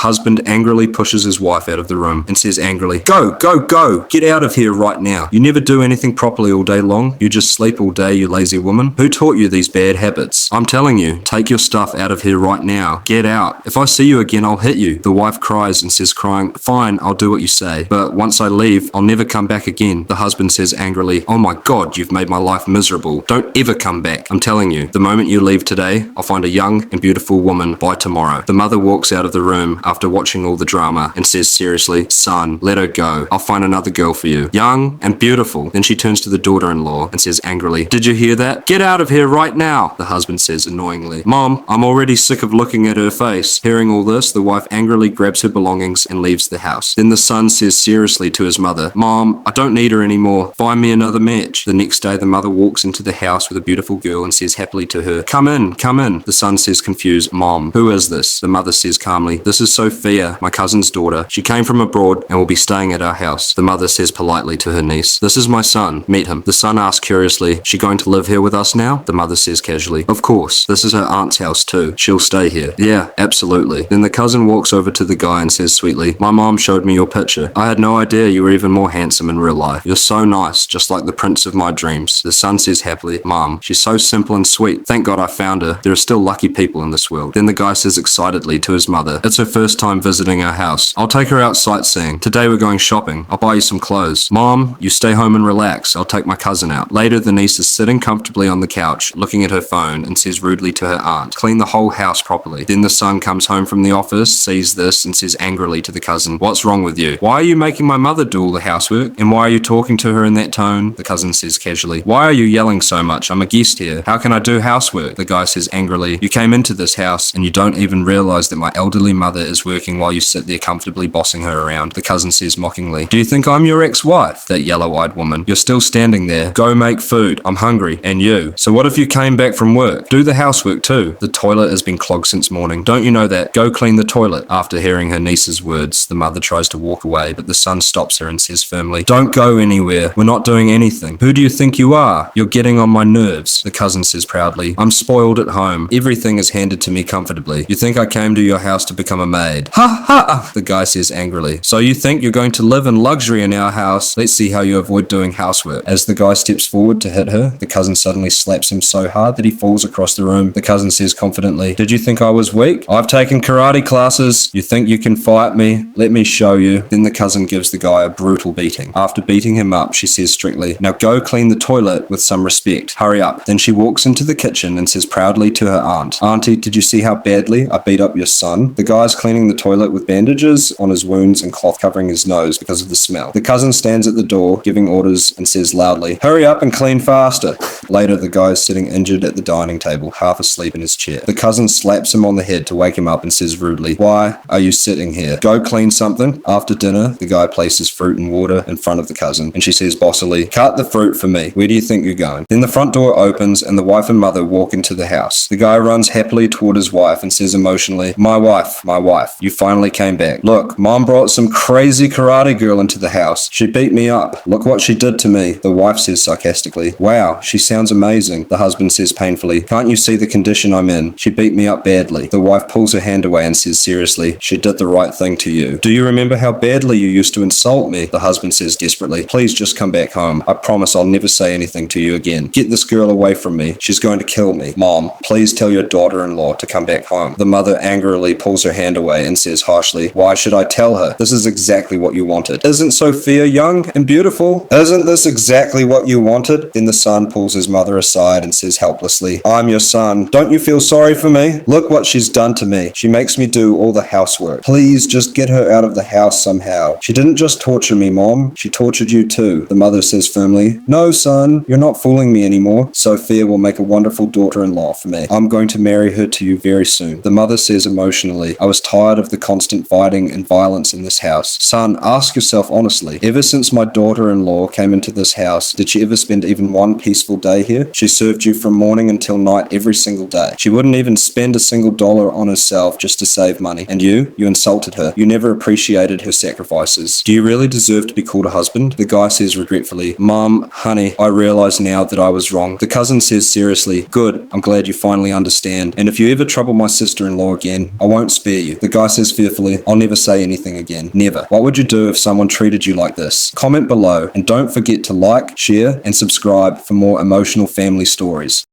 husband angrily pushes his wife out of the room and says angrily, "Go, go, go! Get out of here right now. You never do anything properly all day long. You just sleep all day, you lazy woman. Who taught you these bad habits? I'm telling you, take your stuff out of here right now. Get out. If I see you again, I'll hit you." The wife cries and says crying, "Fine, I'll do what you say. But once I leave, I'll never come back again." The husband says angrily, "Oh my God, you've made my life miserable. Don't ever come back. I'm telling you, the moment you leave today, I'll find a young and beautiful woman by tomorrow." The mother walks out of the room after watching all the drama and says seriously, "Son, let her go. I'll find another girl for you. Young and beautiful." Then she turns to the daughter-in-law and says angrily, "Did you hear that? Get out of here right now." The husband says annoyingly, "Mom, I'm already sick of looking at her face." Hearing all this, the wife angrily grabs her belongings and leaves the house. Then the son says seriously to his mother, "Mom, I don't need her anymore. Find me another match." The next day, the mother walks into the house with a beautiful girl and says happily to her, "Come in, come in." The son says confused, "Mom, who is this?" The mother says calmly, "This is Sophia, my cousin's daughter. She came from abroad and will be staying at our house." The mother says politely to her niece, "This is my son. Meet him." The son asks curiously, "She going to live here with us now?" The mother says casually, "Of course. This is her aunt's house too. She'll stay here." "Yeah, absolutely." Then the cousin walks over to the guy and says sweetly, "My mom showed me your picture. I had no idea you were even more handsome in real life. You're so nice, just like the prince of my dreams." The son says happily, "Mom, she's so simple and sweet. Thank God I found her. There are still lucky people in this world." Then the guy says excitedly to his mother, "It's her first time visiting our house. I'll take her out sightseeing. Today we're going shopping. I'll buy you some clothes. Mom, you stay home and relax. I'll take my cousin out." Later, the niece is sitting comfortably on the couch, looking at her phone, and says rudely to her aunt, "Clean the whole house properly." Then the son comes home from the office, sees this, and says angrily to the cousin, "What's wrong with you? Why are you making my mother do all the housework? And why are you talking to her in that tone?" The cousin says casually, "Why are you yelling so much? I'm a guest here. How can I do housework?" The guy says angrily, "You came into this house and you don't even realize that my elderly mother is working while you sit there comfortably bossing her around." The cousin says mockingly, "Do you think I'm your ex-wife? That yellow-eyed woman. You're still standing there. Go make food. I'm hungry. And you. So what if you came back from work? Do the housework too. The toilet has been clogged since morning. Don't you know that? Go clean the toilet." After hearing her niece's words, the mother tries to walk away, but the son stops her and says firmly, "Don't go anywhere. We're not doing anything. Who do you think you are? You're getting on my nerves." The cousin says proudly, "I'm spoiled at home. Everything is handed to me comfortably. You think I came to your house to become a maid?" "Ha ha!" The guy says angrily, "So you think you're going to live in luxury in our house? Let's see how you avoid doing housework." As the guy steps forward to hit her, the cousin suddenly slaps him so hard that he falls across the room. The cousin says confidently, "Did you think I was weak? I've taken karate classes. You think you can fight me? Let me show you." Then the cousin gives the guy a brutal beating. After beating him up, she says strictly, "Now go clean the toilet with some respect. Hurry up." Then she walks into the kitchen and says proudly to her aunt, "Auntie, did you see how badly I beat up your son?" The guy's cleaning the toilet with bandages on his wounds and cloth covering his nose because of the smell. The cousin stands at the door giving orders and says loudly, "Hurry up and clean faster." Later, the guy is sitting injured at the dining table, half asleep in his chair. The cousin slaps him on the head to wake him up and says rudely, "Why are you sitting here? Go clean something." After dinner, the guy places fruit and water in front of the cousin, and she says bossily, "Cut the fruit for me. Where do you think you're going?" Then the front door opens and the wife and mother walk into the house. The guy runs happily toward his wife and says emotionally, my wife, you finally came back. Look, Mom brought some crazy karate girl into the house. She beat me up. Look what she did to me." The wife says sarcastically, "Wow, she sounds amazing." The husband says painfully, "Can't you see the condition I'm in? She beat me up badly." The wife pulls her hand away and says seriously, "She did the right thing to you. Do you remember how badly you used to insult me?" The husband says desperately, "Please just come back home. I promise I'll never say anything to you again. Get this girl away from me. She's going to kill me. Mom, please tell your daughter-in-law to come back home." The mother angrily pulls her hand away and says harshly, "Why should I tell her? This is exactly what you wanted. Isn't Sophia young and beautiful? Isn't this exactly what you wanted?" Then the son pulls his mother aside and says helplessly, "I'm your son. Don't you feel sorry for me? Look what she's done to me. She makes me do all the housework. Please just get her out of the house somehow. She didn't just torture me, Mom. She tortured you too." The mother says firmly, "No, son, you're not fooling me anymore. Sophia will make a wonderful daughter-in-law for me. I'm going to marry her to you very soon." The mother says emotionally, "I was tired of the constant fighting and violence in this house. Son, ask yourself honestly, ever since my daughter-in-law came into this house, did she ever spend even one peaceful day here? She served you from morning until night every single day. She wouldn't even spend a single dollar on herself just to save money. And you insulted her. You never appreciated her sacrifices. Do you really deserve to be called a husband?" The guy says regretfully, "Mom, honey, I realize now that I was wrong." The cousin says seriously, "Good, I'm glad you finally understand. And if you ever trouble my sister-in-law again, I won't spare you." The guy says fearfully, I'll never say anything again. Never. What would you do if someone treated you like this? Comment below and don't forget to like, share, and subscribe for more emotional family stories.